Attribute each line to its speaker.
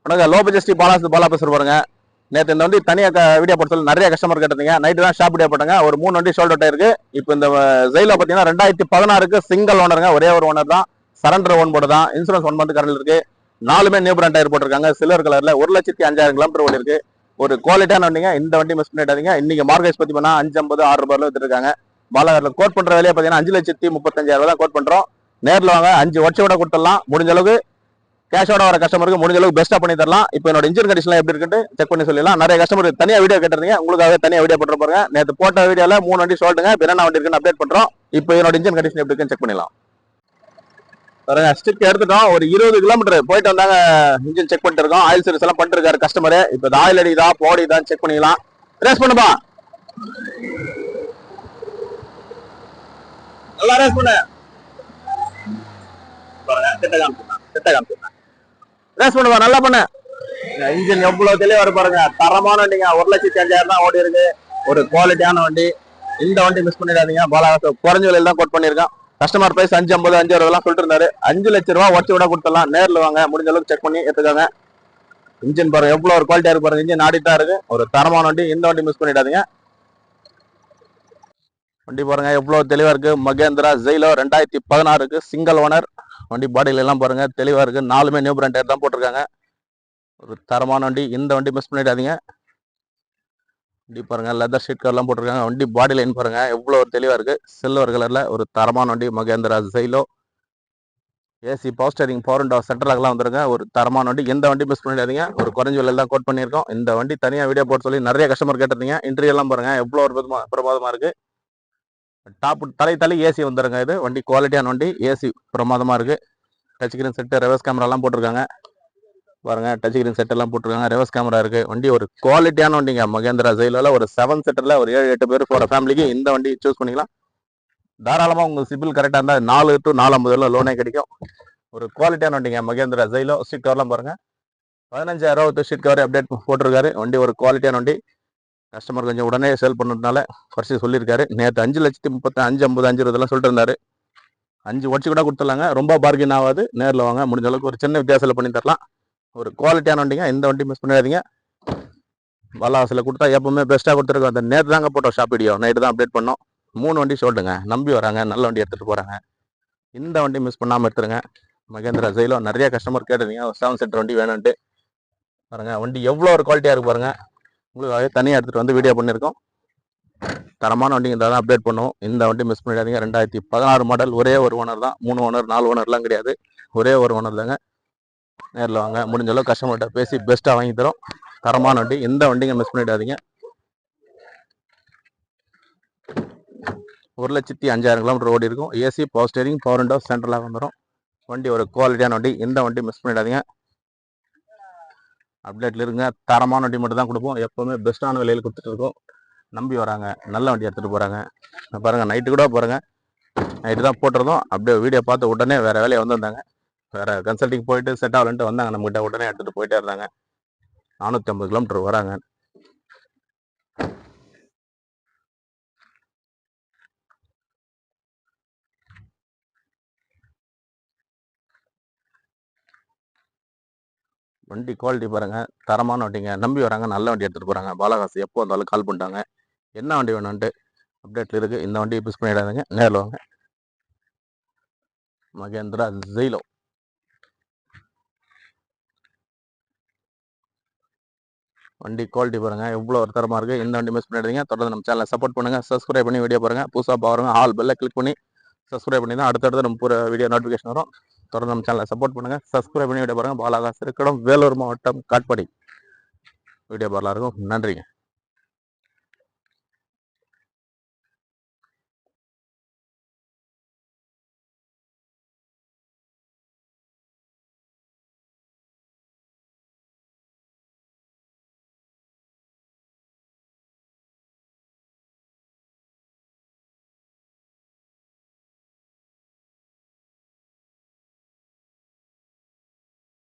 Speaker 1: உனக்கு low budget Bala பேசுற பாருங்க. நேற்று இந்த வண்டி தனியாக வீடியோ போட சொல்லி நிறைய கஸ்டமர் கேட்டிருந்தீங்க. நைட்டு தான் ஷாப் வீடியோ போட்டாங்க. ஒரு 3 வண்டி ஷோல்ட் அவுட் ஆயிருக்கு. இப்போ இந்த ஜெயிலோ பார்த்தீங்கன்னா 2016 சிங்கிள் ஓனருங்க. ஒரே ஒரு ஓனர் தான். சரண்டர் ஒன் போர்டு தான். இன்சூரன்ஸ் 1 மந்த் கரண்ட் இருக்கு. 4மே நியூ பிராண்ட் டயர் போட்டிருக்காங்க. சில்வர் கலர்ல 1,05,000 கிலோமீட்டர் ஓடி இருக்கு. ஒரு குவாலிட்டியான வண்டிங்க. இந்த வண்டி மிஸ் பண்ணிடாதீங்க. இன்னைக்கு மார்க்கெட் பத்தி பண்ணா 550 6 ரூபாயில வித்துருக்காங்க. பாலாகர்ல கோட் பண்ற வேலையை பார்த்தீங்கன்னா 5,35,000 தான் கோட் பண்றோம். நேரில் வாங்க 5 வருஷம் கூட கொடுத்துடலாம். முடிஞ்ச அளவுக்கு கேஷோட வர கஸ்டமருக்கு முடிஞ்ச அளவுக்கு பெஸ்ட்டா பண்ணி தரலாம். இப்போ என்னோட இன்ஜின் கண்டிஷன் எப்படி இருக்குன்னு செக் பண்ணி சொல்லலாம். நிறைய கஸ்டமர் தனியா வீடியோ கேட்டிருந்தீங்க. உங்களுக்காக தனியா வீடியோ போட்டு பாருங்க. நேற்று போட்ட வீடியோல 3 வண்டி சொல்லிட்டுங்க. இப்போ என்ன வண்டி இருக்குன்னு அப்டேட் பண்றோம். இப்போ என்னோட இன்ஜின் கண்டிஷன் எப்படி இருக்குன்னு செக் பண்ணிடலாம். பாருங்க, ஸ்டிக் எடுத்துட்டோம். ஒரு 20 கிலோமீட்டர் போயிட்டு வந்தாங்க. இன்ஜின் செக் பண்ணிட்டு இருக்கோம். ஆயில் சர்வீஸ் எல்லாம் பண்ணிட்டு இருக்காரு கஸ்டமர். இப்போ ஆயில் அடிக்குதா போடிதான் செக் பண்ணிக்கலாம். ரேஸ் பண்ணுப்பா, நல்லா ரேஸ் பண்ணு. பாருங்க, திட்ட காமிச்சிருந்தேன். ரேஸ் பண்ணுவா, நல்லா பண்ண. இன்ஜின் எவ்வளவு தெளிவா பாருங்க. தரமான வண்டிங்க. 1,05,000 தான் ஓடி இருக்கு. ஒரு குவாலிட்டியான வண்டி. இந்த வண்டி மிஸ் பண்ணிடாதீங்க. பாலாகாசு குறைஞ்ச விலையில தான் கோட் பண்ணிருக்கேன். கஸ்டமர் பிரைஸ் 550 560 சொல்லிட்டு இருந்தாரு. 5 லட்சம் ரூபாய் உடச்சு விட கொடுத்துடலாம். நேரில் வாங்க, முடிஞ்ச அளவுக்கு செக் பண்ணி எடுத்துக்காங்க. இன்ஜின் பாருங்க எவ்வளவு ஒரு குவாலிட்டியா இருக்கு பாருங்க. இன்ஜின் ஆடிட்டா இருக்கு. ஒரு தரமான வண்டி. இந்த வண்டி மிஸ் பண்ணிடாதீங்க. வண்டி பாருங்க எவ்வளவு தெளிவா இருக்கு. மகேந்திரா ஜெயிலோ 2016 சிங்கிள் ஓனர் வண்டி. பாடியில எல்லாம் பாருங்க தெளிவா இருக்கு. 4மே நியூ பிராண்ட் டயர் தான் போட்டிருக்காங்க. ஒரு தரமான வண்டி. இந்த வண்டி மிஸ் பண்ணிடாதீங்க. வண்டி பாருங்க லெதர் ஷீட் கவர்லாம் போட்டிருக்காங்க. வண்டி பாடி லைன் பாருங்க எவ்வளவு ஒரு தெளிவா இருக்கு. சில்வர் கலர்ல ஒரு தரமான வண்டி. Mahindra Xylo. AC power steering power window சென்ட்ரலாகலாம் வந்துருங்க. ஒரு தரமான வண்டி. எந்த வண்டி மிஸ் பண்ணிடாதீங்க. ஒரு குறைஞ்ச விலையில தான் கோட் பண்ணியிருக்கோம். இந்த வண்டி தனியா வீடியோ போட்டு சொல்லி நிறைய கஸ்டமர் கேட்டிருந்தீங்க. இன்டர்வியூ எல்லாம் பாருங்க எவ்வளவு ஒரு பிரமாதமா இருக்கு. டாப் தலை ஏசி வந்துருங்க. இது வண்டி குவாலிட்டியான வண்டி. ஏசி பிரமாதமா இருக்கு. டச் ஸ்கிரீன் செட்டு ரெவர்ஸ் கேமரா எல்லாம் போட்டிருக்காங்க. பாருங்க டச் ஸ்கிரீன் செட் எல்லாம் போட்டிருக்காங்க. ரெவர்ஸ் கேமரா இருக்கு. வண்டி ஒரு குவாலிட்டியான வண்டிங்க. மகேந்திரா ஜெயிலோல ஒரு 7 சீட்டர்ல ஒரு 7-8 பேர் போற ஃபேமிலிக்கு இந்த வண்டி சூஸ் பண்ணிக்கலாம். தாராளமா உங்க சிபில் கரெக்டா இருந்தா 4 to 450 லோனே கிடைக்கும். ஒரு குவாலிட்டியான வண்டிங்க மகேந்திரா ஜெயிலோ. சீட் கவர்லாம் பாருங்க 15,000 சீட் கவர் அப்டேட் போட்டிருக்காரு. வண்டி ஒரு குவாலிட்டியான வண்டி. கஸ்டமர் கொஞ்சம் உடனே சேல் பண்ணதுனால குறைச்சி சொல்லியிருக்காரு. நேற்று 5,35,000 சொல்லிட்டு இருந்தாரு. 5 உடச்சு கூட கொடுத்துடலாங்க. ரொம்ப பார்கின் ஆகாது. நேரில் வாங்க, முடிஞ்ச அளவுக்கு ஒரு சின்ன வித்தியாசத்தில் பண்ணி தரலாம். ஒரு குவாலிட்டியான வண்டிங்க. இந்த வண்டி மிஸ் பண்ணிடாதீங்க. பாலாவாசில் கொடுத்தா எப்பவுமே பெஸ்ட்டாக கொடுத்துருக்கோம். அந்த நேற்று தாங்க போட்டோம் ஷாப் வீடியோ. நைட்டு தான் அப்டேட் பண்ணோம். 3 வண்டி சொல்லுங்க. நம்பி வராங்க. நல்ல வண்டி எடுத்துகிட்டு போகிறாங்க. இந்த வண்டி மிஸ் பண்ணாமல் எடுத்துருங்க. மகேந்திரா ஜெயிலோ நிறைய கஸ்டமர் கேட்டுருந்தீங்க. 7 சீட்டர் வண்டி வேணும்ட்டு பாருங்க. வண்டி எவ்வளோ ஒரு குவாலிட்டியாக இருக்கு பாருங்க. உங்களுக்காக தனியாக எடுத்துகிட்டு வந்து வீடியோ பண்ணியிருக்கோம். தரமான வண்டிங்க தான் அப்டேட் பண்ணுவோம். இந்த வண்டி மிஸ் பண்ணிடாதீங்க. 2016 மாடல். ஒரே ஒரு ஓனர் தான். 3 ஓனர் 4 ஓனர்லாம் கிடையாது. ஒரே ஒரு ஓனர் தாங்க. நேரில் வாங்க, முடிஞ்ச அளவுக்கு கஸ்டமர்கிட்ட பேசி பெஸ்ட்டாக வாங்கி தரோம். தரமான வண்டி. எந்த வண்டிங்க மிஸ் பண்ணிடாதீங்க. 1,05,000 கிலோமீட்டர் ஓடி இருக்கும். AC power steering power window சென்ட்ரலாக வந்துடும். வண்டி ஒரு குவாலிட்டியான வண்டி. எந்த வண்டி மிஸ் பண்ணிடாதீங்க. அப்டேட்ல இருங்க. தரமான வண்டி மட்டும் தான் கொடுப்போம். எப்போவுமே பெஸ்ட்டான விலையில் கொடுத்துட்டு இருக்கோம். நம்பி வராங்க. நல்ல வண்டி எடுத்துகிட்டு போகிறாங்க. பாருங்கள் நைட்டு கூட போகிறேங்க. நைட்டு தான் போட்டிருந்தோம். அப்படியே வீடியோ பார்த்து உடனே வேறு வேலையை வந்திருந்தாங்க. வேறு கன்சல்டிங் போயிட்டு செட் ஆகலன்ட்டு வந்தாங்க. நம்மகிட்ட உடனே எடுத்துகிட்டு போயிட்டே இருந்தாங்க. 450 கிலோமீட்டர் வராங்க. வண்டி குவாலிட்டி பாருங்க. தரமான வண்டிங்க. நம்பி வராங்க. நல்ல வண்டி எடுத்துகிட்டு போகிறாங்க. பாலாகாசு எப்போ வந்தாலும் கால் பண்ணிட்டாங்க. என்ன வண்டி வேணும்ன்ட்டு அப்டேட்டில் இருக்குது. இந்த வண்டியை மிஸ் பண்ணிடாதுங்க. நேரில் வாங்க. மகேந்திரா ஜெயிலோ. வண்டி குவாலிட்டி பாருங்க எவ்வளோ ஒரு தரமாக இருக்குது. இந்த வண்டி மிஸ் பண்ணிடுறீங்க. தொடர்ந்து நம்ம சேனலை சப்போர்ட் பண்ணுங்கள். சப்ஸ்கிரைப் பண்ணி வீடியோ பாருங்கள். புதுசாக பாருங்க. ஆல் பெல்லை கிளிக் பண்ணி சப்ஸ்கிரைப் பண்ணி தான் அடுத்தடுத்து நம்ம பூரா வீடியோ நோட்டிஃபிகேஷன் வரும். தொடர்ந்து நம்ம சேனலை சப்போர்ட் பண்ணுங்கள். சப்ஸ்கிரைப் பண்ணி வீடியோ பாருங்கள். பாலாகாசு இருக்கடம் வேலூர் மாவட்டம் காட்பாடி வீடியோ பாரலாம் இருக்கும். நன்றிங்க.